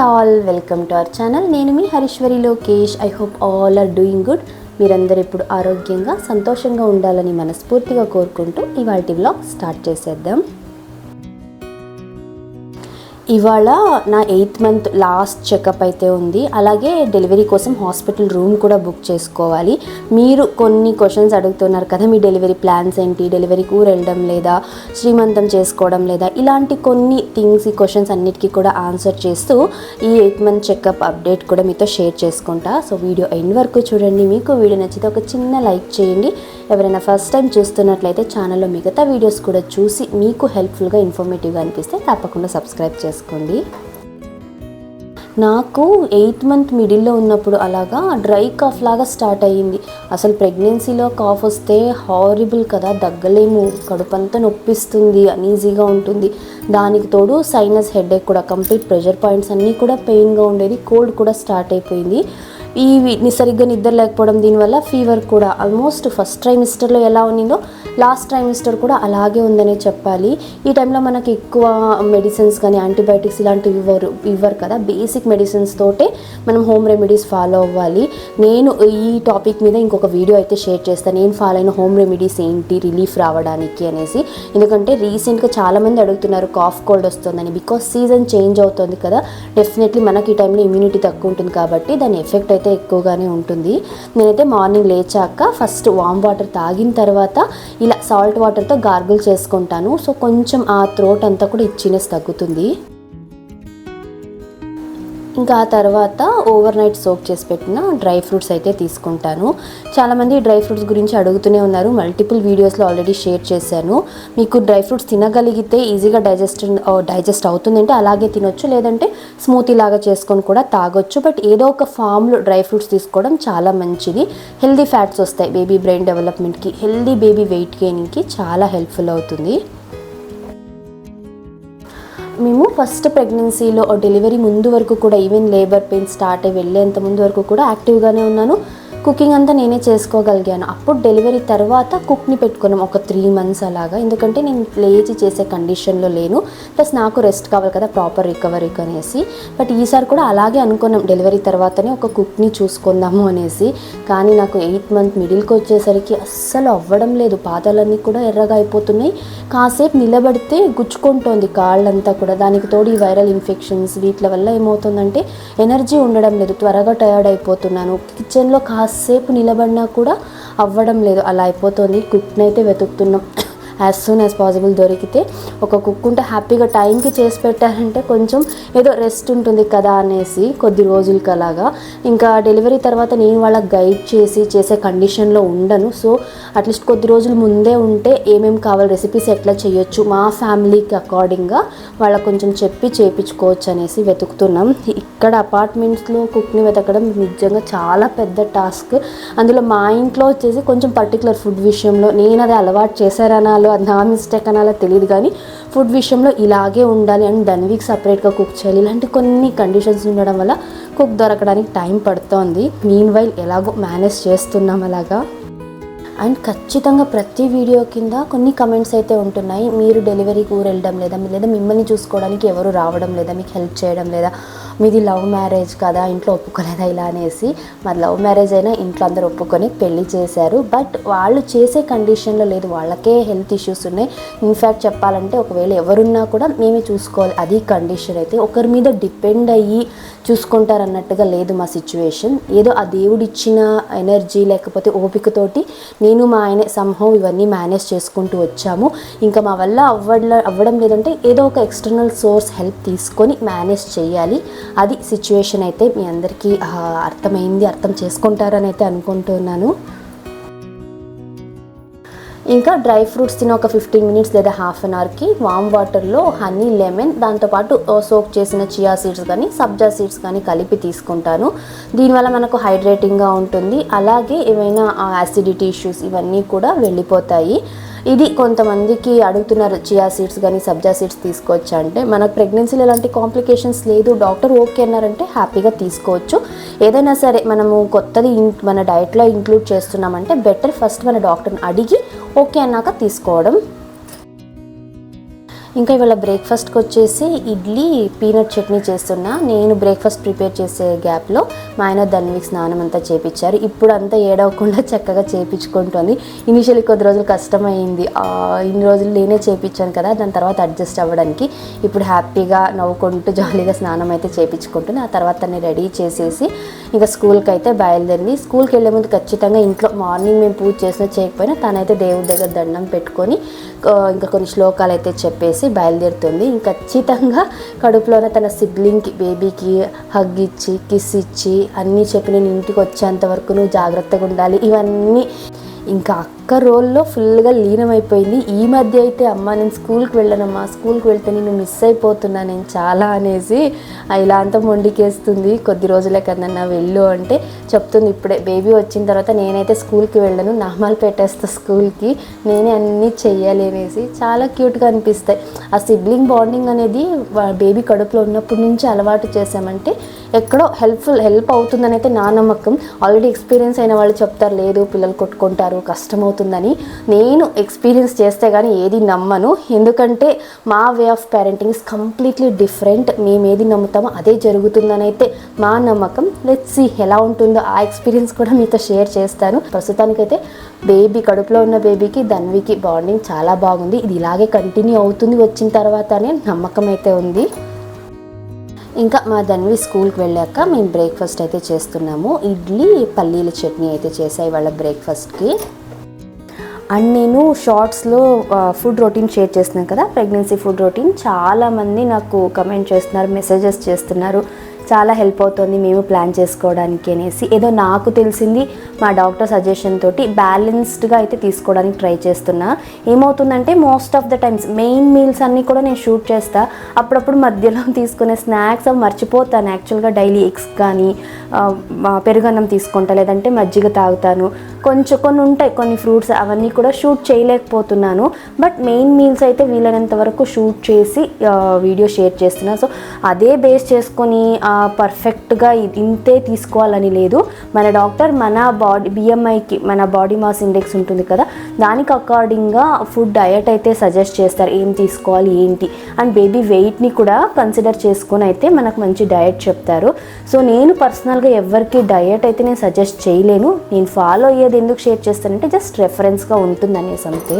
All welcome to our channel. నేను మీ Harishwari Lokesh. I hope all are doing good. మీరందరూ ఇప్పుడు ఆరోగ్యంగా సంతోషంగా ఉండాలని మనస్ఫూర్తిగా కోరుకుంటూ ఇవాల్టి వ్లాగ్ స్టార్ట్ చేసేద్దాం. ఇవాళ నా 8th మంత్ లాస్ట్ చెకప్ అయితే ఉంది. అలాగే డెలివరీ కోసం హాస్పిటల్ రూమ్ కూడా బుక్ చేసుకోవాలి. మీరు కొన్ని క్వశ్చన్స్ అడుగుతున్నారు కదా, మీ డెలివరీ ప్లాన్స్ ఏంటి, డెలివరీకి ఊరు వెళ్ళడం లేదా, శ్రీమంతం చేసుకోవడం లేదా, ఇలాంటి కొన్ని థింగ్స్, ఈ క్వశ్చన్స్ అన్నిటికీ కూడా ఆన్సర్ చేస్తూ ఈ 8th మంత్ చెకప్ అప్డేట్ కూడా మీతో షేర్ చేసుకుంటా. సో వీడియో ఎండ్ వరకు చూడండి. మీకు వీడియో నచ్చితే ఒక చిన్న లైక్ చేయండి. ఎవరైనా ఫస్ట్ టైం చూస్తున్నట్లయితే ఛానల్లో మిగతా వీడియోస్ కూడా చూసి మీకు హెల్ప్ఫుల్గా ఇన్ఫర్మేటివ్గా అనిపిస్తే తప్పకుండా సబ్స్క్రైబ్ చేసుకోండి. నాకు 8th మంత్ మిడిల్లో ఉన్నప్పుడు అలాగా డ్రై కాఫ్ లాగా స్టార్ట్ అయ్యింది. అసలు ప్రెగ్నెన్సీలో కాఫ్ వస్తే హారిబుల్ కదా, దగ్గలేము, కడుపంతా నొప్పిస్తుంది, అనీజీగా ఉంటుంది. దానికి తోడు సైనస్ హెడేక్ కూడా, కంప్లీట్ ప్రెషర్ పాయింట్స్ అన్నీ కూడా పెయిన్గా ఉండేది. కోల్డ్ కూడా స్టార్ట్ అయిపోయింది. సరిగ్గా నిద్ర లేకపోవడం, దీనివల్ల ఫీవర్ కూడా ఆల్మోస్ట్ ఫస్ట్ ట్రైమిస్టర్లో ఎలా ఉన్నిందో లాస్ట్ ట్రైమిస్టర్ కూడా అలాగే ఉందనే చెప్పాలి. ఈ టైంలో మనకి ఎక్కువ మెడిసిన్స్ కానీ యాంటీబయాటిక్స్ ఇలాంటివి ఇవ్వరు కదా. బేసిక్ మెడిసిన్స్ తోటే మనం హోమ్ రెమెడీస్ ఫాలో అవ్వాలి. నేను ఈ టాపిక్ మీద ఇంకొక వీడియో అయితే షేర్ చేస్తాను. నేను ఫాలో అయిన హోమ్ రెమెడీస్ ఏంటి రిలీఫ్ రావడానికి అనేసి. ఎందుకంటే రీసెంట్గా చాలామంది అడుగుతున్నారు కాఫ్ కోల్డ్ వస్తుందని. బికాస్ సీజన్ చేంజ్ అవుతుంది కదా, డెఫినెట్లీ మనకి ఈ టైంలో ఇమ్యూనిటీ తక్కువ ఉంటుంది కాబట్టి దాని ఎఫెక్ట్ అయితే ఎక్కువగానే ఉంటుంది. నేనైతే మార్నింగ్ లేచాక ఫస్ట్ వామ్ వాటర్ తాగిన తర్వాత ఇలా సాల్ట్ వాటర్తో గార్గిల్ చేసుకుంటాను. సో కొంచెం ఆ థ్రోట్ అంతా కూడా ఇచ్చినెస్ తగ్గుతుంది. ఇంకా ఆ తర్వాత ఓవర్ నైట్ సోక్ చేసి పెట్టిన డ్రై ఫ్రూట్స్ అయితే తీసుకుంటాను. చాలామంది డ్రై ఫ్రూట్స్ గురించి అడుగుతూనే ఉన్నారు. మల్టిపుల్ వీడియోస్లో ఆల్రెడీ షేర్ చేశాను. మీకు డ్రై ఫ్రూట్స్ తినగలిగితే ఈజీగా డైజెస్ట్ అవుతుందంటే అలాగే తినొచ్చు, లేదంటే స్మూతీ లాగా చేసుకొని కూడా తాగొచ్చు. బట్ ఏదో ఒక ఫామ్లో డ్రై ఫ్రూట్స్ తీసుకోవడం చాలా మంచిది. హెల్దీ ఫ్యాట్స్ వస్తాయి, బేబీ బ్రెయిన్ డెవలప్మెంట్కి, హెల్దీ బేబీ వెయిట్ గెయిన్కి చాలా హెల్ప్ఫుల్ అవుతుంది. మేము ఫస్ట్ ప్రెగ్నెన్సీలో డెలివరీ ముందు వరకు కూడా, ఈవెన్ లేబర్ పెయిన్ స్టార్ట్ అయ్యి వెళ్ళేంత ముందు వరకు కూడా యాక్టివ్గానే ఉన్నాను. కుకింగ్ అంతా నేనే చేసుకోగలిగాను. అప్పుడు డెలివరీ తర్వాత కుక్ని పెట్టుకున్నాం ఒక 3 months అలాగా. ఎందుకంటే నేను లేచి చేసే కండిషన్లో లేను, ప్లస్ నాకు రెస్ట్ కావాలి కదా ప్రాపర్ రికవరీకి అనేసి. బట్ ఈసారి కూడా అలాగే అనుకున్నాం, డెలివరీ తర్వాతనే ఒక కుక్ని చూసుకుందాము అనేసి. కానీ నాకు 8th మంత్ మిడిల్కి వచ్చేసరికి అస్సలు అవ్వడం లేదు. పాదాలన్నీ కూడా ఎర్రగా అయిపోతున్నాయి. కాసేపు నిలబడితే గుచ్చుకుంటోంది కాళ్ళంతా కూడా. దానికి తోడు ఈ వైరల్ ఇన్ఫెక్షన్స్ వీటి వల్ల ఏమవుతుందంటే ఎనర్జీ ఉండడం లేదు, త్వరగా టయర్డ్ అయిపోతున్నాను. కిచెన్లో కాసేపు నిలబడినా కూడా అవ్వడం లేదు, అలా అయిపోతుంది. కుక్ని అయితే వెతుకుతున్నాం. యాజ్ సూన్ యాజ్ పాసిబుల్ దొరికితే ఒక కుక్ ఉంటే హ్యాపీగా టైంకి చేసి పెట్టారంటే కొంచెం ఏదో రెస్ట్ ఉంటుంది కదా అనేసి కొద్ది రోజులకి అలాగా. ఇంకా డెలివరీ తర్వాత నేను వాళ్ళకి గైడ్ చేసే కండిషన్లో ఉండను. సో అట్లీస్ట్ కొద్ది రోజులు ముందే ఉంటే ఏమేమి కావాలి, రెసిపీస్ ఎట్లా చేయొచ్చు, మా ఫ్యామిలీకి అకార్డింగ్గా వాళ్ళకి కొంచెం చెప్పి చేయించుకోవచ్చు అనేసి వెతుకుతున్నాం. ఇక్కడ అపార్ట్మెంట్స్లో కుక్ని వెతకడం నిజంగా చాలా పెద్ద టాస్క్. అందులో మా ఇంట్లో వచ్చేసి కొంచెం పర్టికులర్ ఫుడ్ విషయంలో నేను అది అలవాటు చేశారనాలో, అది నా మిస్టేక్ అనాలో తెలియదు, కానీ ఫుడ్ విషయంలో ఇలాగే ఉండాలి అండ్ దానికి సపరేట్గా కుక్ చేయాలి, ఇలాంటి కొన్ని కండిషన్స్ ఉండడం వల్ల కుక్ దొరకడానికి టైం పడుతోంది. మీన్ వైల్ ఎలాగో మేనేజ్ చేస్తున్నాం అలాగా. అండ్ ఖచ్చితంగా ప్రతి వీడియో కింద కొన్ని కమెంట్స్ అయితే ఉంటున్నాయి. మీరు డెలివరీకి ఊరు వెళ్ళడం లేదా, లేదా మిమ్మల్ని చూసుకోవడానికి ఎవరు రావడం లేదా, మీకు హెల్ప్ చేయడం లేదా, మీది లవ్ మ్యారేజ్ కదా, ఇంట్లో ఒప్పుకోలేదా ఇలా అనేసి. మరి లవ్ మ్యారేజ్ అయినా ఇంట్లో అందరూ ఒప్పుకొని పెళ్లి చేశారు. బట్ వాళ్ళు చేసే కండిషన్లో లేదు, వాళ్ళకే హెల్త్ ఇష్యూస్ ఉన్నాయి. ఇన్ఫ్యాక్ట్ చెప్పాలంటే ఒకవేళ ఎవరున్నా కూడా మేమే చూసుకోవాలి, అది కండిషన్. అయితే ఒకరి మీద డిపెండ్ అయ్యి చూసుకుంటారన్నట్టుగా లేదు మా సిచ్యువేషన్. ఏదో ఆ దేవుడిచ్చిన ఎనర్జీ లేకపోతే ఓపికతోటి నేను మా ఆయన సంహవ్ ఇవన్నీ మేనేజ్ చేసుకుంటూ వచ్చాము. ఇంకా మా వల్ల అవ్వడం లేదంటే ఏదో ఒక ఎక్స్టర్నల్ సోర్స్ హెల్ప్ తీసుకొని మేనేజ్ చేయాలి. అది సిచ్యువేషన్. అయితే మీ అందరికీ అర్థమైంది, అర్థం చేసుకుంటారని అయితే అనుకుంటున్నాను. ఇంకా డ్రై ఫ్రూట్స్ తిన ఒక 15 minutes లేదా హాఫ్ అన్ అవర్కి వామ్ వాటర్లో హనీ, లెమన్, దాంతోపాటు సోక్ చేసిన చియా సీడ్స్ కానీ సబ్జా సీడ్స్ కానీ కలిపి తీసుకుంటాను. దీనివల్ల మనకు హైడ్రేటింగ్గా ఉంటుంది. అలాగే ఏమైనా యాసిడిటీ ఇష్యూస్ ఇవన్నీ కూడా వెళ్ళిపోతాయి. ఇది కొంతమందికి అడుగుతున్నారు, చియా సీడ్స్ కానీ సబ్జా సీడ్స్ తీసుకోవచ్చు అంటే. మనకు ప్రెగ్నెన్సీలో ఎలాంటి కాంప్లికేషన్స్ లేదు, డాక్టర్ ఓకే అన్నారంటే హ్యాపీగా తీసుకోవచ్చు. ఏదైనా సరే మనము కొత్తది మన డైట్లో ఇంక్లూడ్ చేస్తున్నామంటే బెటర్ ఫస్ట్ మన డాక్టర్ని అడిగి ఓకే అన్నాక తీసుకోవడం. ఇంకా ఇవాళ బ్రేక్ఫాస్ట్కి వచ్చేసి ఇడ్లీ పీనట్ చట్నీ చేస్తున్నా. నేను బ్రేక్ఫాస్ట్ ప్రిపేర్ చేసే గ్యాప్లో మా ఆయన ధన్వికి స్నానం అంతా చేయించారు. ఇప్పుడు అంతా ఏడవకుండా చక్కగా చేయించుకుంటుంది. ఇనిషియల్లీ కొద్ది రోజులు కష్టమైంది, ఇన్ని రోజులు నేనే చేయించాను కదా, దాని తర్వాత అడ్జస్ట్ అవ్వడానికి. ఇప్పుడు హ్యాపీగా నవ్వుకుంటూ జాలీగా స్నానం అయితే చేయించుకుంటుంది. ఆ తర్వాత తను రెడీ చేసేసి ఇంకా స్కూల్కి అయితే బయలుదేరింది. స్కూల్కి వెళ్ళే ముందు ఖచ్చితంగా ఇంట్లో మార్నింగ్ మేము పూజ చేసినా చేయకపోయినా తనైతే దేవుడి దగ్గర దండం పెట్టుకొని ఇంకా కొన్ని శ్లోకాలు అయితే చెప్పేసి బయలుదేరుతుంది. ఇంకా ఖచ్చితంగా కడుపులోనే తన సిబ్లింగ్కి బేబీకి హగ్ ఇచ్చి కిస్ ఇచ్చి అన్నీ చెప్పి నేను ఇంటికి వచ్చేంత వరకు నువ్వు జాగ్రత్తగా ఉండాలి, ఇవన్నీ ఇంకా అక్క రోల్లో ఫుల్గా లీనమైపోయింది. ఈ మధ్య అయితే అమ్మ నేను స్కూల్కి వెళ్ళానమ్మా, స్కూల్కి వెళ్తే నేను మిస్ అయిపోతున్నా నేను చాలా అనేసి ఇలా అంతా మొండికేస్తుంది. కొద్ది రోజులే కదన్నా వెళ్ళు అంటే చెప్తుంది. ఇప్పుడే బేబీ వచ్చిన తర్వాత నేనైతే స్కూల్కి వెళ్ళను, నామాలు పెట్టేస్తా స్కూల్కి, నేనే అన్నీ చెయ్యాలి అనేసి. చాలా క్యూట్గా అనిపిస్తాయి. ఆ సిబ్లింగ్ బాండింగ్ అనేది బేబీ కడుపులో ఉన్నప్పటి నుంచి అలవాటు చేసామంటే ఎక్కడో హెల్ప్ అవుతుందని అయితే నా నమ్మకం. ఆల్రెడీ ఎక్స్పీరియన్స్ అయిన వాళ్ళు చెప్తారు లేదు పిల్లలు కొట్టుకుంటారు కష్టమవుతుందని. నేను ఎక్స్పీరియన్స్ చేస్తే కానీ ఏది నమ్మను, ఎందుకంటే మా way of parenting is completely different. మేము ఏది నమ్ముతామో అదే జరుగుతుందని అయితే మా నమ్మకం. లెట్స్ సీ ఎలా ఉంటుందో, ఆ ఎక్స్పీరియన్స్ కూడా మీతో షేర్ చేస్తాను. ప్రస్తుతానికైతే బేబీ కడుపులో ఉన్న బేబీకి ధన్వికి బాండింగ్ చాలా బాగుంది. ఇది ఇలాగే కంటిన్యూ అవుతుంది వచ్చిన తర్వాతనే నమ్మకం అయితే ఉంది. ఇంకా మా ధన్వి స్కూల్కి వెళ్ళాక మేము బ్రేక్ఫాస్ట్ అయితే చేస్తున్నాము. ఇడ్లీ పల్లీల చట్నీ అయితే చేసాయి వాళ్ళ బ్రేక్ఫాస్ట్కి. అండ్ నేను షార్ట్స్లో ఫుడ్ రొటీన్ షేర్ చేస్తున్నాను కదా, ప్రెగ్నెన్సీ ఫుడ్ రొటీన్. చాలామంది నాకు కమెంట్ చేస్తున్నారు, మెసేజెస్ చేస్తున్నారు, చాలా హెల్ప్ అవుతుంది మేము ప్లాన్ చేసుకోవడానికి అనేసి. ఏదో నాకు తెలిసింది మా డాక్టర్ సజెషన్ తోటి బ్యాలెన్స్డ్గా అయితే తీసుకోవడానికి ట్రై చేస్తున్నా. ఏమవుతుందంటే most of the times main meals అన్నీ కూడా నేను షూట్ చేస్తా, అప్పుడప్పుడు మధ్యలో తీసుకునే స్నాక్స్ అవి మర్చిపోతాను. యాక్చువల్గా డైలీ ఎగ్స్ కానీ పెరుగన్నం తీసుకుంటా, లేదంటే మజ్జిగ తాగుతాను. కొన్ని ఉంటాయి కొన్ని ఫ్రూట్స్, అవన్నీ కూడా షూట్ చేయలేకపోతున్నాను. బట్ మెయిన్ మీల్స్ అయితే వీలైనంత వరకు షూట్ చేసి వీడియో షేర్ చేస్తున్నా. సో అదే బేస్ చేసుకొని పర్ఫెక్ట్గా ఇంతే తీసుకోవాలని లేదు. మన డాక్టర్ మన బాడీ బిఎంఐకి, మన బాడీ మాస్ ఇండెక్స్ ఉంటుంది కదా, దానికి అకార్డింగ్గా ఫుడ్ డయట్ అయితే సజెస్ట్ చేస్తారు, ఏం తీసుకోవాలి ఏంటి. అండ్ బేబీ వెయిట్ని కూడా కన్సిడర్ చేసుకొని అయితే మనకు మంచి డయట్ చెప్తారు. సో నేను పర్సనల్గా ఎవరికి డయట్ అయితే నేను సజెస్ట్ చేయలేను. నేను ఫాలో అయ్యేది ఎందుకు షేర్ చేస్తానంటే జస్ట్ రెఫరెన్స్గా ఉంటుంది అనేసి అంతే.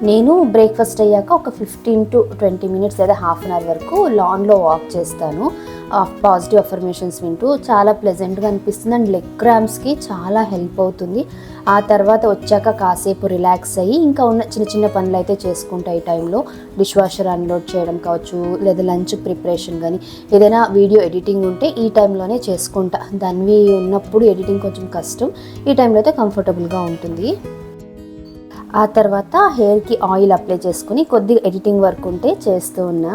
నేను బ్రేక్ఫాస్ట్ అయ్యాక ఒక 15 to 20 minutes లేదా హాఫ్ అన్ అవర్ వరకు లాన్లో వాక్ చేస్తాను. పాజిటివ్ అఫర్మేషన్స్ వింటూ చాలా ప్లెజెంట్గా అనిపిస్తుంది. అండ్ లెగ్ క్రాంప్స్కి చాలా హెల్ప్ అవుతుంది. ఆ తర్వాత వచ్చాక కాసేపు రిలాక్స్ అయ్యి ఇంకా ఉన్న చిన్న చిన్న పనులు అయితే చేసుకుంటా. ఈ టైంలో డిష్ వాషర్ అన్లోడ్ చేయడం కావచ్చు, లేదా లంచ్ ప్రిపరేషన్ కానీ ఏదైనా వీడియో ఎడిటింగ్ ఉంటే ఈ టైంలోనే చేసుకుంటా. ధన్వి ఉన్నప్పుడు ఎడిటింగ్ కొంచెం కష్టం, ఈ టైంలో అయితే కంఫర్టబుల్గా ఉంటుంది. ఆ తర్వాత హెయిర్కి ఆయిల్ అప్లై చేసుకుని కొద్దిగా ఎడిటింగ్ వర్క్ ఉంటే చేస్తూ ఉన్నా.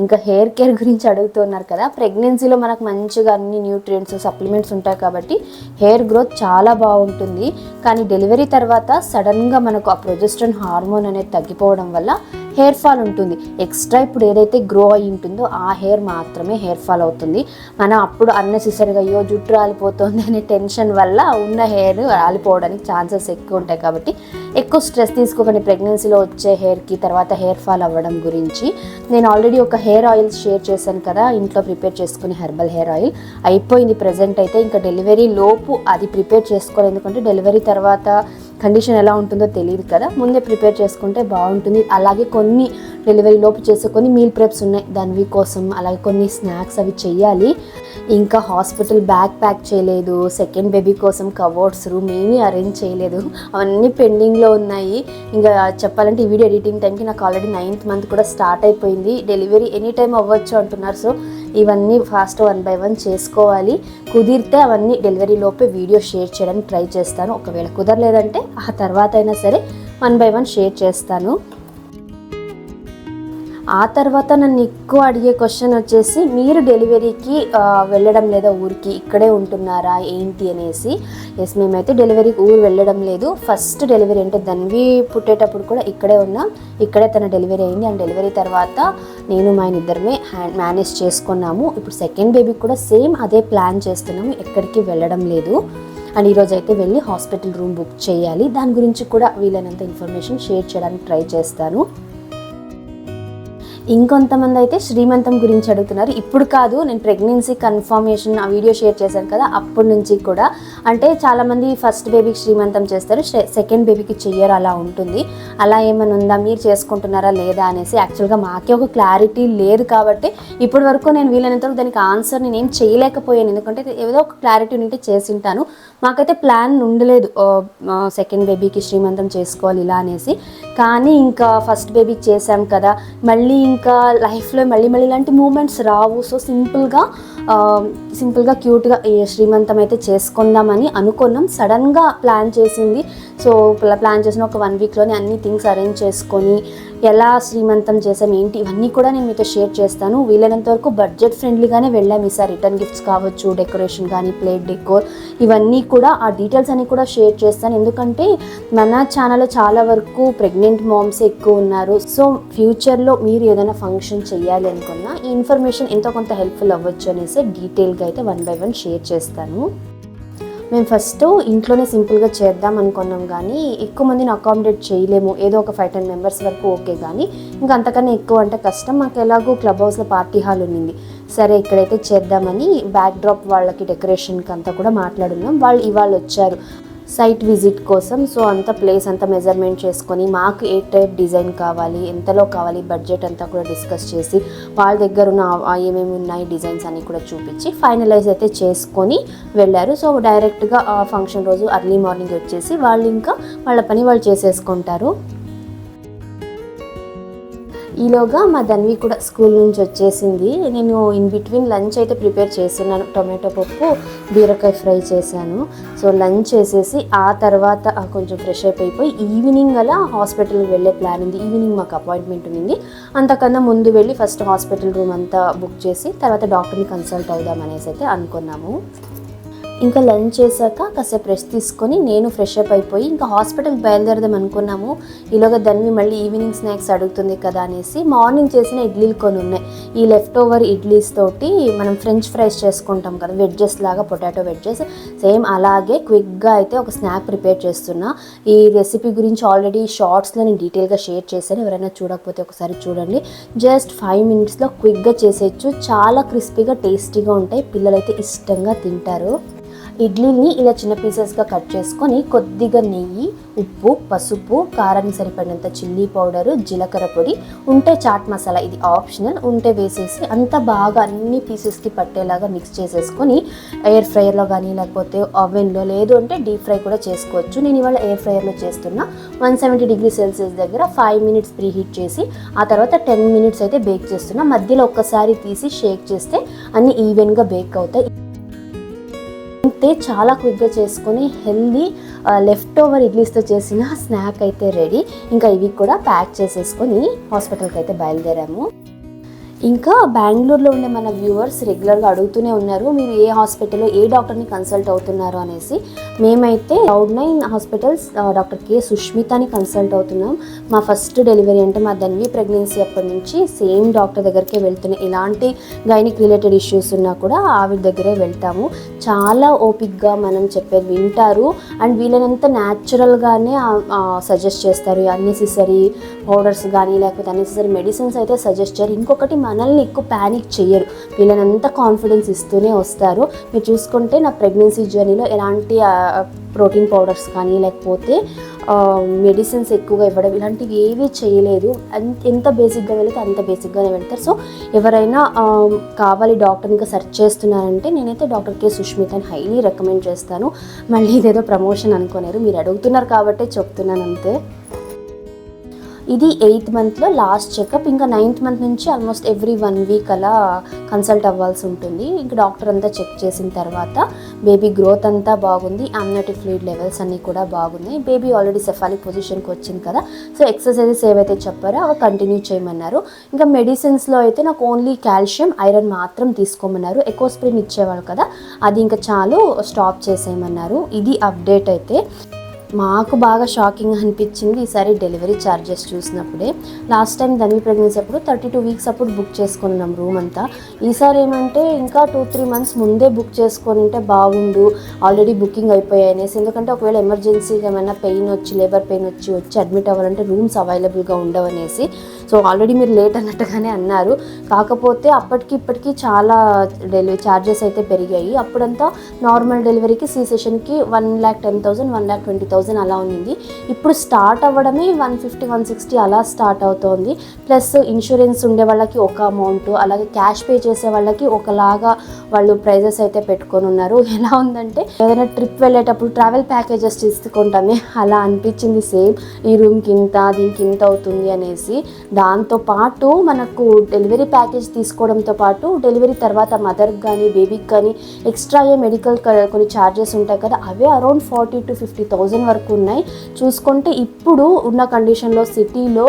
ఇంకా హెయిర్ కేర్ గురించి అడుగుతున్నారు కదా, ప్రెగ్నెన్సీలో మనకు మంచిగా అన్ని న్యూట్రియంట్స్ సప్లిమెంట్స్ ఉంటాయి కాబట్టి హెయిర్ గ్రోత్ చాలా బాగుంటుంది. కానీ డెలివరీ తర్వాత సడన్గా మనకు ఆ ప్రొజెస్ట్రాన్ హార్మోన్ అనేది తగ్గిపోవడం వల్ల హెయిర్ ఫాల్ ఉంటుంది. ఎక్స్ట్రా ఇప్పుడు ఏదైతే గ్రో అయి ఉంటుందో ఆ హెయిర్ మాత్రమే హెయిర్ ఫాల్ అవుతుంది. మనం అప్పుడు అన్నెసెసరీగా అయ్యో జుట్టు రాలిపోతుంది అనే టెన్షన్ వల్ల ఉన్న హెయిర్ రాలిపోవడానికి ఛాన్సెస్ ఎక్కువ ఉంటాయి. కాబట్టి ఎక్కువ స్ట్రెస్ తీసుకోకండి ప్రెగ్నెన్సీలో వచ్చే హెయిర్కి, తర్వాత హెయిర్ ఫాల్ అవ్వడం గురించి. నేను ఆల్రెడీ ఒక హెయిర్ ఆయిల్ షేర్ చేశాను కదా, ఇంట్లో ప్రిపేర్ చేసుకుని హెర్బల్ హెయిర్ ఆయిల్ అయిపోయింది ప్రజెంట్ అయితే. ఇంకా డెలివరీ లోపు అది ప్రిపేర్ చేసుకోవాలి, ఎందుకంటే డెలివరీ తర్వాత కండిషన్ ఎలా ఉంటుందో తెలియదు కదా, ముందే ప్రిపేర్ చేసుకుంటే బాగుంటుంది. అలాగే కొన్ని డెలివరీ లోపు చేసే కొన్ని మీల్ ప్రెప్స్ ఉన్నాయి ధన్వి కోసం, అలాగే కొన్ని స్నాక్స్ అవి చెయ్యాలి. ఇంకా హాస్పిటల్ బ్యాగ్ ప్యాక్ చేయలేదు, సెకండ్ బేబీ కోసం కబోర్డ్స్ రూమ్ ఏమీ అరేంజ్ చేయలేదు, అవన్నీ పెండింగ్లో ఉన్నాయి. ఇంకా చెప్పాలంటే ఈ వీడియో ఎడిటింగ్ టైంకి నాకు ఆల్రెడీ 9th month కూడా స్టార్ట్ అయిపోయింది. డెలివరీ ఎనీ టైం అవ్వచ్చు అంటున్నారు. సో ఇవన్నీ ఫాస్ట్ 1 by 1 చేసుకోవాలి. కుదిరితే అవన్నీ డెలివరీ లోపే వీడియో షేర్ చేయడానికి ట్రై చేస్తాను. ఒకవేళ కుదరలేదంటే ఆ తర్వాత అయినా సరే 1 by 1 షేర్ చేస్తాను. ఆ తర్వాత నన్ను ఎక్కువ అడిగే క్వశ్చన్ వచ్చేసి, మీరు డెలివరీకి వెళ్ళడం లేదా ఊరికి, ఇక్కడే ఉంటున్నారా ఏంటి అనేసి. ఎస్, మేమైతే డెలివరీకి ఊరు వెళ్ళడం లేదు. ఫస్ట్ డెలివరీ అంటే ధన్వి పుట్టేటప్పుడు కూడా ఇక్కడే ఉన్నాం, ఇక్కడే తన డెలివరీ అయింది. అండ్ డెలివరీ తర్వాత నేను మా ఆయన ఇద్దరమే మేనేజ్ చేసుకున్నాము. ఇప్పుడు సెకండ్ బేబీకి కూడా సేమ్ అదే ప్లాన్ చేస్తున్నాము, ఎక్కడికి వెళ్ళడం లేదు. అండ్ ఈరోజు అయితే వెళ్ళి హాస్పిటల్ రూమ్ బుక్ చేయాలి. దాని గురించి కూడా వీలైనంత ఇన్ఫర్మేషన్ షేర్ చేయడానికి ట్రై చేస్తాను. ఇంకొంతమంది అయితే శ్రీమంతం గురించి అడుగుతున్నారు. ఇప్పుడు కాదు, నేను ప్రెగ్నెన్సీ కన్ఫర్మేషన్ ఆ వీడియో షేర్ చేశాను కదా, అప్పటి నుంచి కూడా. అంటే చాలామంది ఫస్ట్ బేబీకి శ్రీమంతం చేస్తారు, సెకండ్ బేబీకి చెయ్యరు, అలా ఉంటుంది. అలా ఏమైనా ఉందా, మీరు చేసుకుంటున్నారా లేదా అనేసి యాక్చువల్గా మాకే ఒక క్లారిటీ లేదు కాబట్టి ఇప్పటి వరకు నేను వీలైనంతవరకు దానికి ఆన్సర్ నేను ఏం చేయలేకపోయాను. ఎందుకంటే ఏదో ఒక క్లారిటీ ఉంటే చేసింటాను. మాకైతే ప్లాన్ ఉండలేదు సెకండ్ బేబీకి శ్రీమంతం చేసుకోవాలి ఇలా అనేసి. కానీ ఇంకా ఫస్ట్ బేబీకి చేసాం కదా, మళ్ళీ ఇంకా లైఫ్లో మళ్ళీ ఇలాంటి మూమెంట్స్ రావు. సో సింపుల్గా క్యూట్గా శ్రీమంతం అయితే చేసుకుందామని అనుకున్నాం. సడన్గా ప్లాన్ చేసింది. సో ప్లాన్ చేసిన ఒక 1 వీక్లోనే అన్ని థింగ్స్ అరేంజ్ చేసుకొని ఎలా శ్రీమంతం చేసాం ఏంటి ఇవన్నీ కూడా నేను మీతో షేర్ చేస్తాను. వీలైనంత వరకు బడ్జెట్ ఫ్రెండ్లీగానే వెళ్ళాం ఈసారి. రిటర్న్ గిఫ్ట్స్ కావచ్చు, డెకరేషన్ కానీ, ప్లేట్ డెకోర్, ఇవన్నీ కూడా ఆ డీటెయిల్స్ అన్నీ కూడా షేర్ చేస్తాను. ఎందుకంటే మన ఛానల్లో చాలా వరకు ప్రెగ్నెంట్ మామ్స్ ఎక్కువ ఉన్నారు. సో ఫ్యూచర్లో మీరు ఏదైనా ఫంక్షన్ చేయాలి అనుకున్నా ఈ ఇన్ఫర్మేషన్ ఎంతో కొంత హెల్ప్ఫుల్ అవ్వచ్చు అనేసి డీటెయిల్గా అయితే 1 by 1 షేర్ చేస్తాను. మేము ఫస్ట్ ఇంట్లోనే సింపుల్గా చేద్దాం అనుకున్నాం, కానీ ఎక్కువ మందిని అకామిడేట్ చేయలేము. ఏదో ఒక 5-10 మెంబర్స్ వరకు ఓకే, కానీ ఇంకా అంతకన్నా ఎక్కువ అంటే కష్టం. మాకు ఎలాగో క్లబ్ హౌస్లో పార్టీ హాల్ ఉన్నింది. సరే ఇక్కడైతే చేద్దామని బ్యాక్ డ్రాప్ వాళ్ళకి డెకరేషన్కి అంతా కూడా మాట్లాడున్నాం. వాళ్ళు ఇవాళ వచ్చారు సైట్ విజిట్ కోసం. సో అంత ప్లేస్ అంతా మెజర్మెంట్ చేసుకొని మాకు ఏ టైప్ డిజైన్ కావాలి, ఎంతలో కావాలి, బడ్జెట్ అంతా కూడా డిస్కస్ చేసి వాళ్ళ దగ్గర ఉన్న ఏమేమి ఉన్నాయి డిజైన్స్ అన్నీ కూడా చూపించి ఫైనలైజ్ అయితే చేసుకొని వెళ్ళారు. సో డైరెక్ట్గా ఫంక్షన్ రోజు అర్లీ మార్నింగ్ వచ్చేసి వాళ్ళు ఇంకా వాళ్ళ పని వాళ్ళు చేసేసుకుంటారు. ఈలోగా మా ధన్వి కూడా స్కూల్ నుంచి వచ్చేసింది. నేను ఇన్ బిట్వీన్ లంచ్ అయితే ప్రిపేర్ చేస్తున్నాను. టొమాటో పప్పు, బీరకాయ ఫ్రై చేశాను. సో లంచ్ చేసేసి ఆ తర్వాత కొంచెం ఫ్రెష్ అయిపోయి ఈవినింగ్ అలా హాస్పిటల్కి వెళ్ళే ప్లాన్ ఉంది. ఈవినింగ్ మాకు అపాయింట్మెంట్ ఉంది. అంతకన్నా ముందు వెళ్ళి ఫస్ట్ హాస్పిటల్ రూమ్ అంతా బుక్ చేసి తర్వాత డాక్టర్ని కన్సల్ట్ అవుదాం అనేసి అయితే అనుకున్నాము. ఇంకా లంచ్ చేశాక కాసేపు రెస్ట్ తీసుకొని నేను ఫ్రెష్ అప్ అయిపోయి ఇంకా హాస్పిటల్కి బయలుదేరదాం అనుకున్నాము. ఈలోగా ధన్వి మళ్ళీ ఈవినింగ్ స్నాక్స్ అడుగుతుంది కదా అనేసి మార్నింగ్ చేసిన ఇడ్లీలు కొన్ని ఉన్నాయి. ఈ లెఫ్ట్ ఓవర్ ఇడ్లీస్ తోటి మనం ఫ్రెంచ్ ఫ్రైస్ చేసుకుంటాం కదా, వెడ్జెస్ లాగా, పొటాటో వెడ్జెస్, సేమ్ అలాగే క్విక్గా అయితే ఒక స్నాక్ ప్రిపేర్ చేస్తున్నా. ఈ రెసిపీ గురించి ఆల్రెడీ షార్ట్స్లో నేను డీటెయిల్గా షేర్ చేశాను. ఎవరైనా చూడకపోతే ఒకసారి చూడండి. జస్ట్ 5 minutesలో క్విక్గా చేసేయచ్చు. చాలా క్రిస్పీగా టేస్టీగా ఉంటాయి. పిల్లలైతే ఇష్టంగా తింటారు. ఇడ్లీని ఇలా చిన్న పీసెస్గా కట్ చేసుకొని కొద్దిగా నెయ్యి, ఉప్పు, పసుపు, కారానికి సరిపడినంత చిల్లీ పౌడరు, జీలకర్ర పొడి, ఉంటే చాట్ మసాలా, ఇది ఆప్షనల్, ఉంటే వేసేసి అంతా బాగా అన్ని పీసెస్కి పట్టేలాగా మిక్స్ చేసేసుకొని ఎయిర్ ఫ్రైయర్లో కానీ లేకపోతే ఓవెన్లో, లేదు అంటే డీప్ ఫ్రై కూడా చేసుకోవచ్చు. నేను ఇవాళ ఎయిర్ ఫ్రైయర్లో చేస్తున్నా. 170 degrees Celsius దగ్గర 5 minutes ప్రీ హీట్ చేసి ఆ తర్వాత 10 minutes అయితే బేక్ చేస్తున్నా. మధ్యలో ఒక్కసారి తీసి షేక్ చేస్తే అన్నీ ఈవెన్గా బేక్ అవుతాయి. అంతే, చాలా క్విక్గా చేసుకొని హెల్దీ లెఫ్ట్ ఓవర్ ఇడ్లీస్తో చేసిన స్నాక్ అయితే రెడీ. ఇంకా ఇవి కూడా ప్యాక్ చేసేసుకొని హాస్పిటల్కి అయితే బయలుదేరాము. ఇంకా బెంగళూరులో ఉండే మన వ్యూవర్స్ రెగ్యులర్గా అడుగుతూనే ఉన్నారు, మీరు ఏ హాస్పిటల్లో ఏ డాక్టర్ని కన్సల్ట్ అవుతున్నారు అనేసి. మేమైతే Cloud9 హాస్పిటల్స్ డాక్టర్ కే సుష్మితని కన్సల్ట్ అవుతున్నాం. మా ఫస్ట్ డెలివరీ అంటే మా ధన్వి ప్రెగ్నెన్సీ అప్పటి నుంచి సేమ్ డాక్టర్ దగ్గరికే వెళ్తున్నాం. ఇలాంటి గైనిక్ రిలేటెడ్ ఇష్యూస్ ఉన్నా కూడా ఆవిడ దగ్గరే వెళ్తాము. చాలా ఓపిక్గా మనం చెప్పేది వింటారు అండ్ వీళ్ళనంత న్యాచురల్గానే సజెస్ట్ చేస్తారు. అన్నెసెసరీ పౌడర్స్ కానీ లేకపోతే అన్నెసెసరీ మెడిసిన్స్ అయితే సజెస్ట్ చేయరు. ఇంకొకటి, మనల్ని ఎక్కువ ప్యానిక్ చేయరు. వీళ్ళనంతా కాన్ఫిడెన్స్ ఇస్తూనే వస్తారు. మీరు చూసుకుంటే నా ప్రెగ్నెన్సీ జర్నీలో ఎలాంటి ప్రోటీన్ పౌడర్స్ కానీ లేకపోతే మెడిసిన్స్ ఎక్కువగా ఇవ్వడం ఇలాంటివి ఏవీ చేయలేదు. ఎంత బేసిక్గా వెళితే అంత బేసిక్గానే వెళ్తారు. సో ఎవరైనా కావాలి డాక్టర్ని ఇంకా సెర్చ్ చేస్తున్నారంటే నేనైతే డాక్టర్ కే సుష్మితని హైలీ రికమెండ్ చేస్తాను. మళ్ళీ ఇదేదో ప్రమోషన్ అనుకోలేరు, మీరు అడుగుతున్నారు కాబట్టే చెప్తున్నాను అంతే. ఇది 8th monthలో లాస్ట్ చెకప్. ఇంకా 9th month నుంచి ఆల్మోస్ట్ ఎవ్రీ 1 week అలా కన్సల్ట్ అవ్వాల్సి ఉంటుంది. ఇంకా డాక్టర్ అంతా చెక్ చేసిన తర్వాత బేబీ గ్రోత్ అంతా బాగుంది, అమ్నియోటిక్ ఫ్లూయిడ్ లెవెల్స్ అన్నీ కూడా బాగున్నాయి. బేబీ ఆల్రెడీ సెఫాలిక్ పొజిషన్కి వచ్చింది కదా, సో ఎక్సర్సైజెస్ ఏవైతే చెప్పారో అవి కంటిన్యూ చేయమన్నారు. ఇంకా మెడిసిన్స్లో అయితే నాకు ఓన్లీ కాల్షియం, ఐరన్ మాత్రం తీసుకోమన్నారు. ఎకోస్ప్రిన్ ఇచ్చేవాళ్ళు కదా, అది ఇంకా చాలు, స్టాప్ చేసేయమన్నారు. ఇది అప్డేట్ అయితే. మాకు బాగా షాకింగ్ అనిపించింది ఈసారి డెలివరీ ఛార్జెస్ చూసినప్పుడే. లాస్ట్ టైం ధన్వి ప్రెగ్నెన్సీ అప్పుడు 32 weeks అప్పుడు బుక్ చేసుకున్నాం రూమ్ అంతా. ఈసారి ఏమంటే ఇంకా 2-3 months ముందే బుక్ చేసుకొని ఉంటే బాగుండు, ఆల్రెడీ బుకింగ్ అయిపోయాయి అనేసి. ఎందుకంటే ఒకవేళ ఎమర్జెన్సీగా ఏమైనా పెయిన్ వచ్చి, లేబర్ పెయిన్ వచ్చి అడ్మిట్ అవ్వాలంటే రూమ్స్ అవైలబుల్గా ఉండవనేసి. సో ఆల్రెడీ మీరు లేట్ అన్నట్టుగానే అన్నారు. కాకపోతే అప్పటికి ఇప్పటికీ చాలా డెలివరీ ఛార్జెస్ అయితే పెరిగాయి. అప్పుడంతా నార్మల్ డెలివరీకి సి సెషన్కి 1,10,000 1,20,000 అలా ఉంది. ఇప్పుడు స్టార్ట్ అవ్వడమే 150-160 అలా స్టార్ట్ అవుతోంది. ప్లస్ ఇన్సూరెన్స్ ఉండే వాళ్ళకి ఒక అమౌంట్, అలాగే క్యాష్ పే చేసే వాళ్ళకి ఒకలాగా వాళ్ళు ప్రైజెస్ అయితే పెట్టుకొని ఉన్నారు. ఎలా ఉందంటే ఏదైనా ట్రిప్ వెళ్ళేటప్పుడు ట్రావెల్ ప్యాకేజెస్ తీసుకుంటామే అలా అనిపించింది. సేమ్ ఈ రూమ్కి ఇంత, దీనికి ఇంత అవుతుంది అనేసి. దాంతోపాటు మనకు డెలివరీ ప్యాకేజ్ తీసుకోవడంతో పాటు డెలివరీ తర్వాత మదర్కి కానీ బేబీకి కానీ ఎక్స్ట్రా మెడికల్ కొన్ని ఛార్జెస్ ఉంటాయి కదా, అవే అరౌండ్ 40,000-50,000 వరకు ఉన్నాయి. చూసుకుంటే ఇప్పుడు ఉన్న కండిషన్లో సిటీలో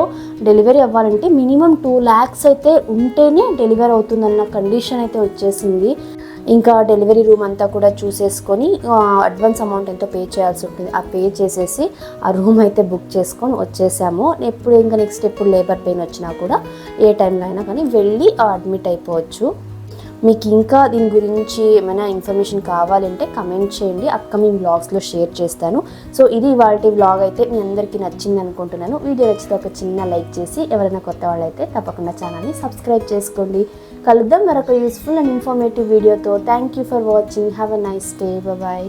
డెలివరీ అవ్వాలంటే మినిమం 2 lakhs అయితే ఉంటేనే డెలివరీ అవుతుందన్న కండిషన్ అయితే వచ్చేసింది. ఇంకా డెలివరీ రూమ్ అంతా కూడా చూసేసుకొని అడ్వాన్స్ అమౌంట్ ఎంతో పే చేయాల్సి ఉంటుంది. ఆ పే చేసేసి ఆ రూమ్ అయితే బుక్ చేసుకొని వచ్చేసాము. ఇంకా నెక్స్ట్ ఎప్పుడు లేబర్ పెయిన్ వచ్చినా కూడా ఏ టైంలో అయినా కానీ వెళ్ళి అడ్మిట్ అయిపోవచ్చు. మీకు ఇంకా దీని గురించి ఏమైనా ఇన్ఫర్మేషన్ కావాలంటే కమెంట్ చేయండి, అప్కమింగ్ వ్లాగ్స్లో షేర్ చేస్తాను. సో ఇది ఇవాల్టి వ్లాగ్ అయితే మీ అందరికీ నచ్చింది అనుకుంటున్నాను. వీడియో నచ్చితే ఒక చిన్న లైక్ చేసి, ఎవరైనా కొత్త వాళ్ళైతే తప్పకుండా ఛానల్ని సబ్స్క్రైబ్ చేసుకోండి. కలుద్దాం మరొక యూస్ఫుల్ అండ్ ఇన్ఫర్మేటివ్ వీడియోతో. Thank you for watching. Have a nice day. Bye.